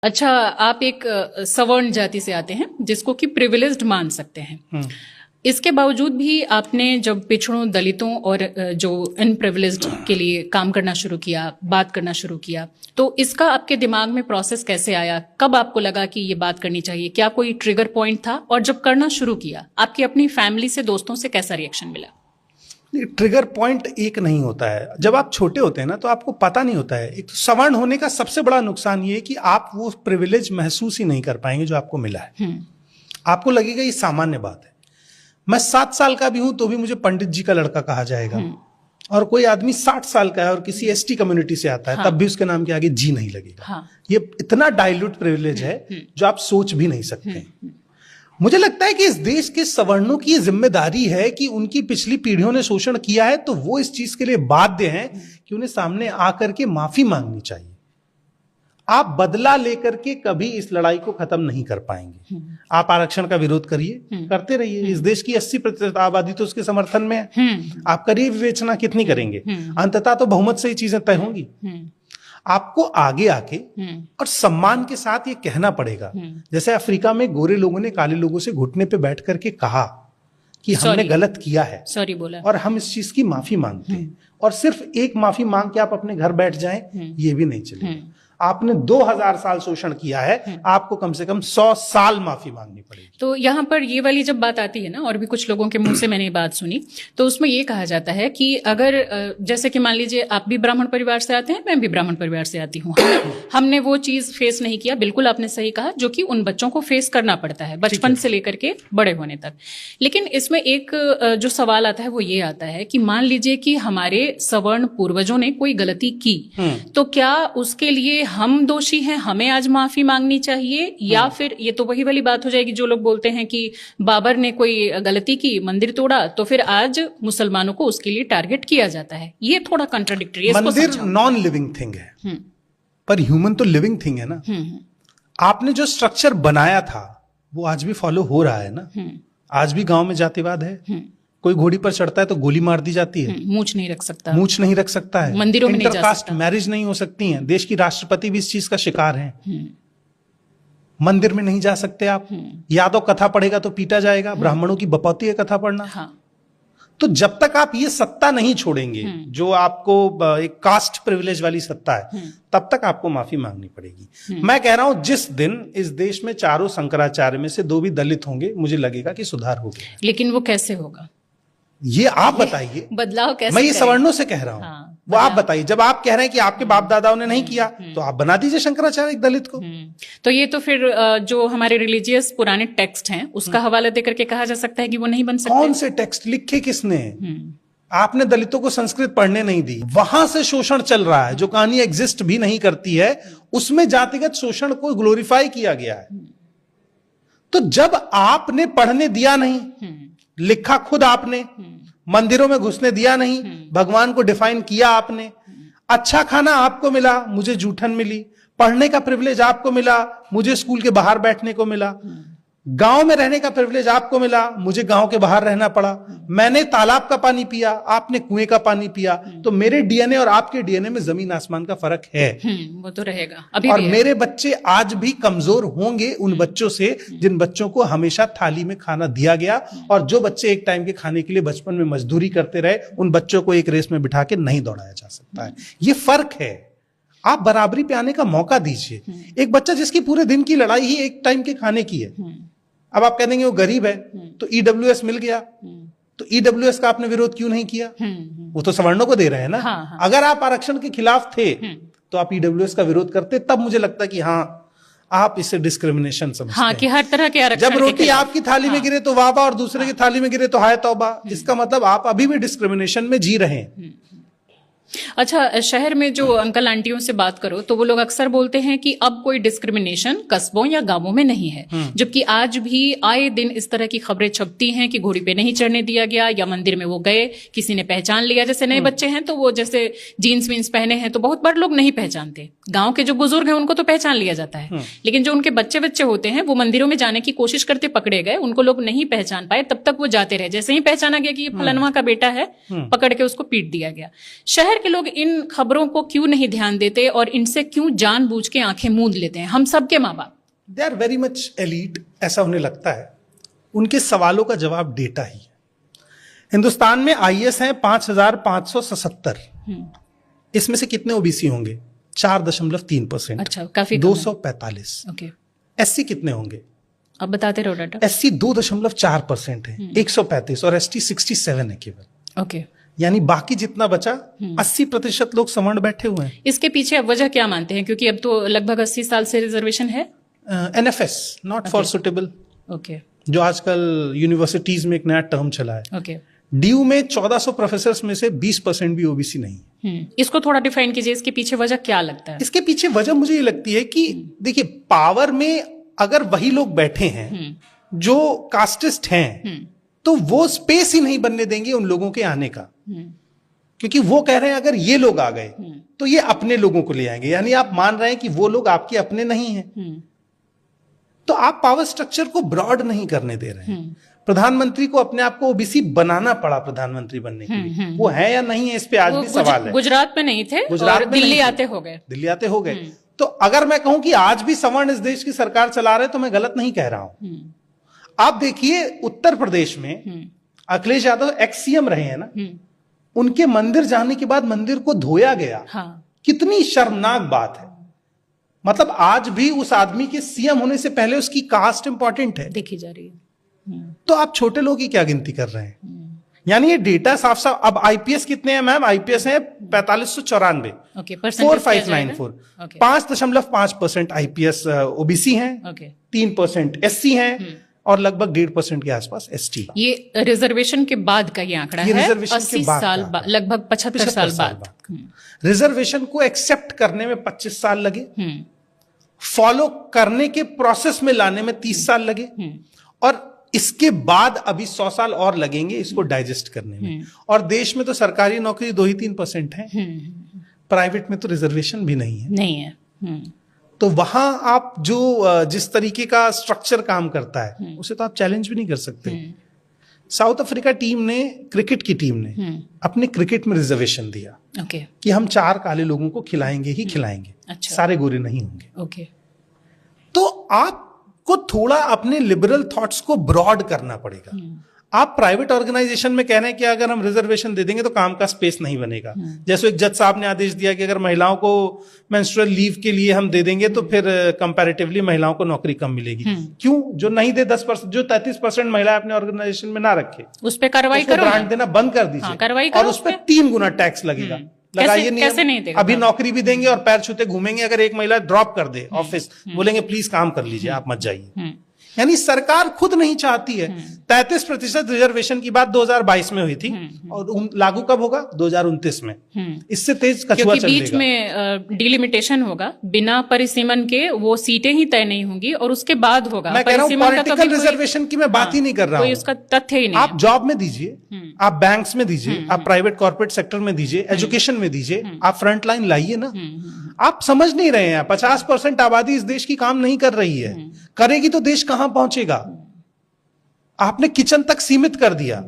अच्छा, आप एक सवर्ण जाति से आते हैं जिसको कि प्रिविलेज्ड मान सकते हैं। इसके बावजूद भी आपने जब पिछड़ों, दलितों और जो अनप्रिविलेज्ड के लिए काम करना शुरू किया, बात करना शुरू किया, तो इसका आपके दिमाग में प्रोसेस कैसे आया? कब आपको लगा कि ये बात करनी चाहिए? क्या कोई ट्रिगर पॉइंट था? और जब करना शुरू किया, आपकी अपनी फैमिली से, दोस्तों से कैसा रिएक्शन मिला? ट्रिगर पॉइंट एक नहीं होता है। जब आप छोटे होते हैं ना, तो आपको पता नहीं होता है। एक तो सवर्ण होने का सबसे बड़ा नुकसान ये है कि आप वो प्रिविलेज महसूस ही नहीं कर पाएंगे जो आपको मिला है। आपको लगेगा ये सामान्य बात है। मैं 7 साल का भी हूं तो भी मुझे पंडित जी का लड़का कहा जाएगा, और कोई आदमी 60 साल का है और किसी एसटी कम्युनिटी से आता है, तब भी उसके नाम के आगे जी नहीं लगेगा। ये इतना डाइल्यूट प्रिविलेज है जो आप सोच भी नहीं सकते। मुझे लगता है कि इस देश के सवर्णों की जिम्मेदारी है कि उनकी पिछली पीढ़ियों ने शोषण किया है, तो वो इस चीज के लिए बाध्य हैं कि उन्हें सामने आकर के माफी मांगनी चाहिए। आप बदला लेकर के कभी इस लड़ाई को खत्म नहीं कर पाएंगे। आप आरक्षण का विरोध करिए, करते रहिए। इस देश की 80% आबादी तो उसके समर्थन में है। आप करिए विवेचना, कितनी करेंगे? अंततः तो बहुमत से ही चीजें तय होंगी। आपको आगे आके और सम्मान के साथ ये कहना पड़ेगा। जैसे अफ्रीका में गोरे लोगों ने काले लोगों से घुटने पे बैठ करके कहा कि हमने गलत किया है, सॉरी बोला, और हम इस चीज की माफी मांगते हैं। और सिर्फ एक माफी मांग के आप अपने घर बैठ जाएं, ये भी नहीं चलेगा। आपने 2000 साल शोषण किया है, आपको कम से कम 100 साल माफी मांगनी पड़ेगी। तो यहाँ पर ये वाली जब बात आती है ना, और भी कुछ लोगों के मुंह से मैंने ये बात सुनी, तो उसमें ये कहा जाता है कि अगर जैसे कि मान लीजिए आप भी ब्राह्मण परिवार से आते हैं, मैं भी ब्राह्मण परिवार से आती हूँ, हमने वो चीज फेस नहीं किया। बिल्कुल आपने सही कहा, जो कि उन बच्चों को फेस करना पड़ता है बचपन से लेकर के बड़े होने तक। लेकिन इसमें एक जो सवाल आता है वो ये आता है कि मान लीजिए कि हमारे सवर्ण पूर्वजों ने कोई गलती की, तो क्या उसके लिए हम दोषी हैं, हमें आज माफी मांगनी चाहिए? या फिर ये तो वही वाली बात हो जाएगी जो लोग बोलते हैं कि बाबर ने कोई गलती की, मंदिर तोड़ा, तो फिर आज मुसलमानों को उसके लिए टारगेट किया जाता है। ये थोड़ा कॉन्ट्राडिक्टरी है। मंदिर नॉन लिविंग थिंग है, पर ह्यूमन तो लिविंग थिंग है ना। आपने जो स्ट्रक्चर बनाया था वो आज भी फॉलो हो रहा है ना। आज भी गांव में जातिवाद है। कोई घोड़ी पर चढ़ता है तो गोली मार दी जाती है। मूंछ नहीं रख सकता, मूंछ नहीं रख सकता है। मंदिरों में नहीं जा इंटरकास्ट सकता, मैरिज नहीं हो सकती है। देश की राष्ट्रपति भी इस चीज का शिकार है। मंदिर में नहीं जा सकते आप। यादव कथा पढ़ेगा तो पीटा जाएगा। ब्राह्मणों की बपौती है कथा पढ़ना। तो जब तक आप ये सत्ता नहीं छोड़ेंगे, जो आपको एक कास्ट प्रिविलेज वाली सत्ता है, तब तक आपको माफी मांगनी पड़ेगी। मैं कह रहा हूं जिस दिन इस देश में 4 शंकराचार्य में से 2 भी दलित होंगे, मुझे लगेगा कि सुधार हो गया। लेकिन वो कैसे होगा, ये आप बताइए। बदलाव कैसे? मैं ये सवर्णों से कह रहा हूं। वो आप बताइए। जब आप कह रहे हैं कि आपके बाप दादाओं ने नहीं किया, तो आप बना दीजिए शंकराचार्य एक दलित को। तो ये तो फिर जो हमारे रिलीजियस पुराने टेक्स्ट हैं उसका हवाला देकर के कहा जा सकता है कि वो नहीं बन सकते। कौन से टेक्स्ट लिखे किसने? आपने दलितों को संस्कृत पढ़ने नहीं दी। वहां से शोषण चल रहा है। जो कहानी एग्जिस्ट भी नहीं करती है, उसमें जातिगत शोषण को ग्लोरीफाई किया गया है। तो जब आपने पढ़ने दिया नहीं, लिखा खुद आपने, मंदिरों में घुसने दिया नहीं, भगवान को डिफाइन किया आपने, अच्छा खाना आपको मिला, मुझे जूठन मिली, पढ़ने का प्रिविलेज आपको मिला, मुझे स्कूल के बाहर बैठने को मिला, गांव में रहने का प्रिविलेज आपको मिला, मुझे गांव के बाहर रहना पड़ा, मैंने तालाब का पानी पिया, आपने कुएं का पानी पिया। तो मेरे डीएनए और आपके डीएनए में जमीन आसमान का फर्क है। वो तो रहेगा अभी और भी मेरे बच्चे आज भी कमजोर होंगे उन बच्चों से जिन बच्चों को हमेशा थाली में खाना दिया गया, और जो बच्चे एक टाइम के खाने के लिए बचपन में मजदूरी करते रहे, उन बच्चों को एक रेस में बिठा के नहीं दौड़ाया जा सकता है। ये फर्क है। आप बराबरी पे आने का मौका दीजिए। एक बच्चा जिसकी पूरे दिन की लड़ाई ही एक टाइम के खाने की है, अब आप कह देंगे वो गरीब है तो ईडब्ल्यूएस मिल गया, तो ईडब्ल्यूएस का आपने विरोध क्यों नहीं किया? वो तो सवर्णों को दे रहे हैं ना। अगर आप आरक्षण के खिलाफ थे तो आप ईडब्ल्यूएस का विरोध करते, तब मुझे लगता कि हाँ, आप इसे डिस्क्रिमिनेशन समझते हैं। कि हर तरह के आरक्षण। जब रोटी आपकी थाली में गिरे तो वाह वाह, और दूसरे की थाली में गिरे तो हाय तौबा, इसका मतलब आप अभी भी डिस्क्रिमिनेशन में जी रहे हैं। अच्छा, शहर में जो अंकल आंटियों से बात करो तो वो लोग अक्सर बोलते हैं कि अब कोई डिस्क्रिमिनेशन कस्बों या गांवों में नहीं है, जबकि आज भी आए दिन इस तरह की खबरें छपती हैं कि घोड़ी पे नहीं चढ़ने दिया गया, या मंदिर में वो गए, किसी ने पहचान लिया। जैसे नए बच्चे हैं तो वो जैसे जीन्स वीन्स पहने हैं तो बहुत बड़े लोग नहीं पहचानते। गांव के जो बुजुर्ग हैं उनको तो पहचान लिया जाता है, लेकिन जो उनके बच्चे बच्चे होते हैं वो मंदिरों में जाने की कोशिश करते पकड़े गए, उनको लोग नहीं पहचान पाए, तब तक वो जाते रहे। जैसे ही पहचाना गया कि ये फलानवा का बेटा है, पकड़ के उसको पीट दिया गया। शहर कि लोग इन खबरों को क्यों नहीं ध्यान देते और इनसे क्यों जानबूझ के आंखें मूंद लेते हैं, हम सबके माँ बाप? They are very much elite, ऐसा उन्हें लगता है। उनके सवालों का जवाब डेटा ही है। हिंदुस्तान में आईएएस हैं 5,577। इसमें से कितने ओबीसी होंगे? 4.3%। अच्छा, काफी 245। ओके। एससी कितने होंगे? अब बताते रहो डाटा। एससी 2.4% है, 135, और एसटी 67 है केवल। ओके। यानी बाकी जितना बचा 80% लोग सवर्ण बैठे हुए हैं। इसके पीछे अब वजह क्या मानते हैं? क्योंकि अब तो लगभग 80 साल से रिजर्वेशन है। NFS, not for suitable. Okay. जो आजकल यूनिवर्सिटीज में एक नया टर्म चला है। ओके। डीयू में 1400 प्रोफेसर में से 20% भी ओबीसी नहीं। इसको थोड़ा डिफाइन कीजिए, इसके पीछे वजह क्या लगता है? इसके पीछे वजह मुझे ये लगती है कि देखिए, पावर में अगर वही लोग बैठे हैं जो कास्टिस्ट हैं, तो वो स्पेस ही नहीं बनने देंगे उन लोगों के आने का। क्योंकि वो कह रहे हैं अगर ये लोग आ गए तो ये अपने लोगों को ले आएंगे, यानी आप मान रहे हैं कि वो लोग आपके अपने नहीं हैं। तो आप पावर स्ट्रक्चर को ब्रॉड नहीं करने दे रहे हैं। प्रधानमंत्री को अपने आप को ओबीसी बनाना पड़ा प्रधानमंत्री बनने के लिए। वो है या नहीं है, इस पे आज भी सवाल है। गुजरात में नहीं थे, गुजरात में दिल्ली आते हो गए। दिल्ली आते हो गए। तो अगर मैं कहूं कि आज भी सवर्ण इस देश की सरकार चला रहे तो मैं गलत नहीं कह रहा हूं। आप देखिए, उत्तर प्रदेश में अखिलेश यादव एक्स सीएम रहे हैं ना, उनके मंदिर जाने के बाद मंदिर को धोया गया। हाँ। कितनी शर्मनाक बात है। मतलब आज भी उस आदमी के सीएम होने से पहले उसकी कास्ट इंपॉर्टेंट है, देखी जा रही है। तो आप छोटे लोग की क्या गिनती कर रहे हैं? यानी ये डेटा साफ साफ। अब आईपीएस कितने हैं मैम? आईपीएस है 4594। ओके। 4594। 5.5% आईपीएस ओबीसी हैं, 3% एससी हैं, और लगभग 1.5% के आसपास एसटी। ये रिजर्वेशन के बाद का ये आंकड़ा है। रिजर्वेशन 80 साल बाद, लगभग 75 साल बाद। रिजर्वेशन को एक्सेप्ट करने में 25 साल लगे, फॉलो करने के प्रोसेस में लाने में 30 साल लगे, और इसके बाद अभी 100 साल और लगेंगे इसको डाइजेस्ट करने में। और देश में तो सरकारी नौकरी 2-3% है, प्राइवेट में तो रिजर्वेशन भी नहीं है। तो वहां आप जो जिस तरीके का स्ट्रक्चर काम करता है उसे तो आप चैलेंज भी नहीं कर सकते। साउथ अफ्रीका टीम ने, क्रिकेट की टीम ने अपने क्रिकेट में रिजर्वेशन दिया कि हम 4 काले लोगों को खिलाएंगे ही खिलाएंगे। अच्छा। सारे गोरे नहीं होंगे। तो आपको थोड़ा अपने लिबरल थॉट्स को ब्रॉड करना पड़ेगा। आप प्राइवेट ऑर्गेनाइजेशन में कह रहे हैं कि अगर हम रिजर्वेशन दे देंगे तो काम का स्पेस नहीं बनेगा। जैसे एक जज साहब ने आदेश दिया कि अगर महिलाओं को मेंस्ट्रुअल लीव के लिए हम दे देंगे तो फिर कंपैरेटिवली महिलाओं को नौकरी कम मिलेगी। क्यों? जो नहीं दे 10%, जो 33% महिला अपने ऑर्गेनाइजेशन में ना रखे, उस पर कार्रवाई करो, ग्रांट देना बंद कर दीजिए। कार्रवाई और उस पर 3 गुना टैक्स लगेगा। लगाइए नहीं, कैसे नहीं देगा? अभी नौकरी भी देंगे और पैर छूते घूमेंगे। अगर एक महिला ड्रॉप कर दे ऑफिस, बोलेंगे प्लीज काम कर लीजिए, आप मत जाइए। यानी सरकार खुद नहीं चाहती है। 33% रिजर्वेशन की बात 2022 में हुई थी, और लागू कब होगा? 2029 में। इससे तेज कछुआ चल बीच में डिलिमिटेशन होगा, बिना परिसीमन के वो सीटें ही तय नहीं होंगी, और उसके बाद होगा। मैं कह रहा हूं पॉलिटिकल रिजर्वेशन की मैं बात ही नहीं कर रहा हूं। उसका तथ्य ही नहीं। आप जॉब में दीजिए, आप बैंक्स में दीजिए, आप प्राइवेट कॉर्पोरेट सेक्टर में दीजिए, एजुकेशन में दीजिए, आप फ्रंट लाइन लाइए ना। आप समझ नहीं रहे हैं। 50% आबादी इस देश की काम नहीं कर रही है, करेगी तो देश कहां पहुंचेगा? आपने किचन तक सीमित कर दिया।